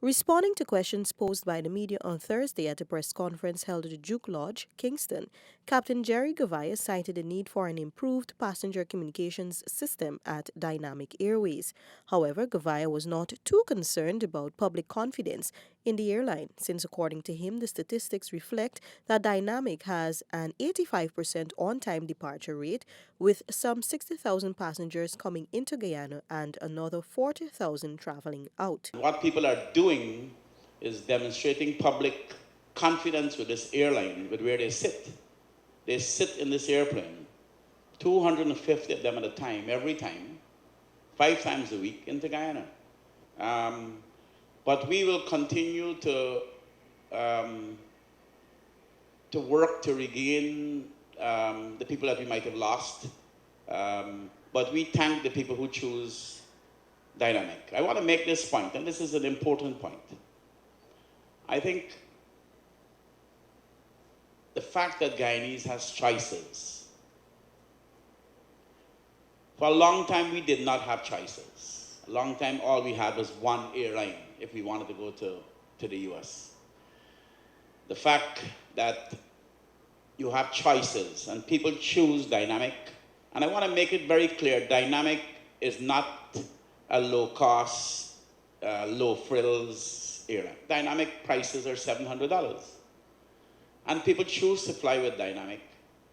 Responding to questions posed by the media on Thursday at a press conference held at the Duke Lodge, Kingston, Captain Jerry Gouveia cited the need for an improved passenger communications system at Dynamic Airways. However, Gouveia was not too concerned about public confidence in the airline, since according to him, the statistics reflect that Dynamic has an 85% on-time departure rate, with some 60,000 passengers coming into Guyana and another 40,000 traveling out. What people are doing is demonstrating public confidence with this airline, with where they sit. They sit in this airplane, 250 of them at a time, every time, 5 times a week into Guyana. But we will continue um, to work to regain the people that we might have lost. But we thank the people who choose Dynamic. I want to make this point, and this is an important point. I think the fact that Guyanese has choices. For a long time, we did not have choices. A long time, all we had was one airline if we wanted to go to the US. The fact that you have choices and people choose Dynamic, and I want to make it very clear, Dynamic is not a low-cost, low-frills airline. Dynamic prices are $700. And people choose to fly with Dynamic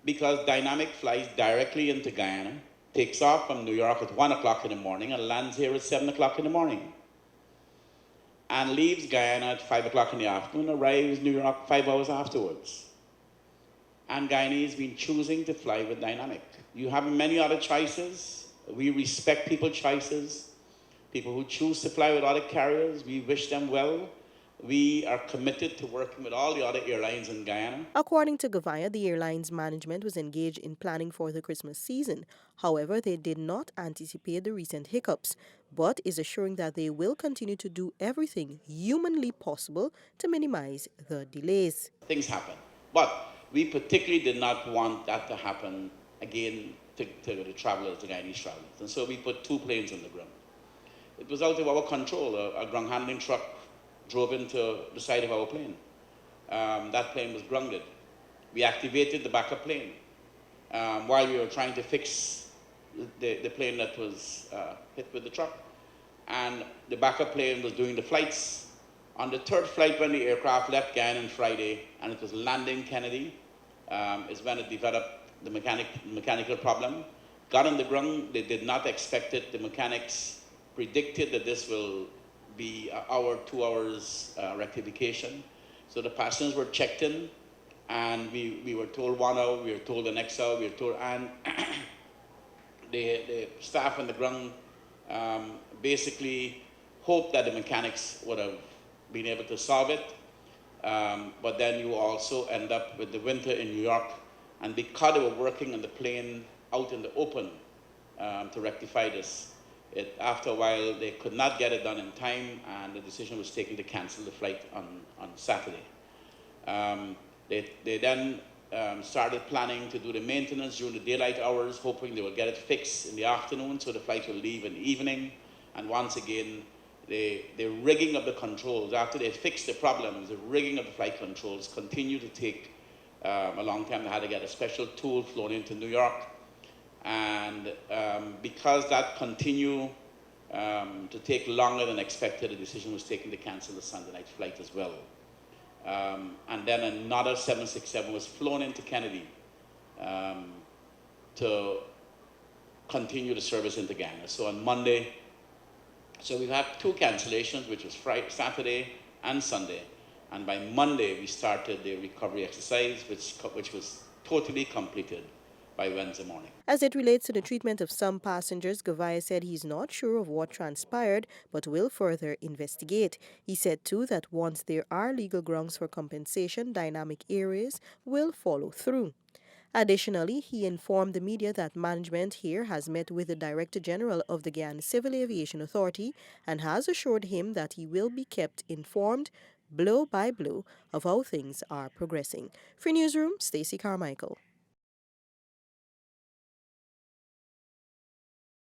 because Dynamic flies directly into Guyana, takes off from New York at 1 o'clock in the morning and lands here at 7 o'clock in the morning. And leaves Guyana at 5 o'clock in the afternoon, arrives in New York 5 hours afterwards. And Guyanese have been choosing to fly with Dynamic. You have many other choices. We respect people's choices. People who choose to fly with other carriers, we wish them well. We are committed to working with all the other airlines in Guyana. According to Gouveia, the airline's management was engaged in planning for the Christmas season. However, they did not anticipate the recent hiccups, but is assuring that they will continue to do everything humanly possible to minimize the delays. Things happen. But we particularly did not want that to happen again to the travelers, the Guyanese travelers. And so we put 2 planes on the ground. It was out of our control. A ground handling truck drove into the side of our plane. That plane was grounded. We activated the backup plane while we were trying to fix the plane that was hit with the truck. And the backup plane was doing the flights. On the 3rd flight, when the aircraft left Guyana on Friday and it was landing Kennedy, is when it developed the mechanical problem. Got on the ground, they did not expect it. The mechanics predicted that this will be an hour, 2 hours rectification. So the passengers were checked in, and we were told 1 hour, we were told the next hour, we were told, and the staff on the ground basically hoped that the mechanics would have been able to solve it. But then you also end up with the winter in New York, and because they were working on the plane out in the open to rectify this, after a while they could not get it done in time, and the decision was taken to cancel the flight on Saturday. They then started planning to do the maintenance during the daylight hours, hoping they would get it fixed in the afternoon so the flight will leave in the evening. And once again, the rigging of the controls, after they fixed the problems, the rigging of the flight controls continued to take a long time. They had to get a special tool flown into New York. And because that continued to take longer than expected, a decision was taken to cancel the Sunday night flight as well. And then another 767 was flown into Kennedy to continue the service into Guyana. So on Monday, so we had 2 cancellations, which was Friday, Saturday and Sunday. And by Monday, we started the recovery exercise, which was totally completed by Wednesday morning. As it relates to the treatment of some passengers, Gouveia said he's not sure of what transpired but will further investigate. He said too that once there are legal grounds for compensation, Dynamic Airways will follow through. Additionally, he informed the media that management here has met with the Director General of the Guyana Civil Aviation Authority and has assured him that he will be kept informed blow by blow of how things are progressing. For Newsroom, Stacey Carmichael.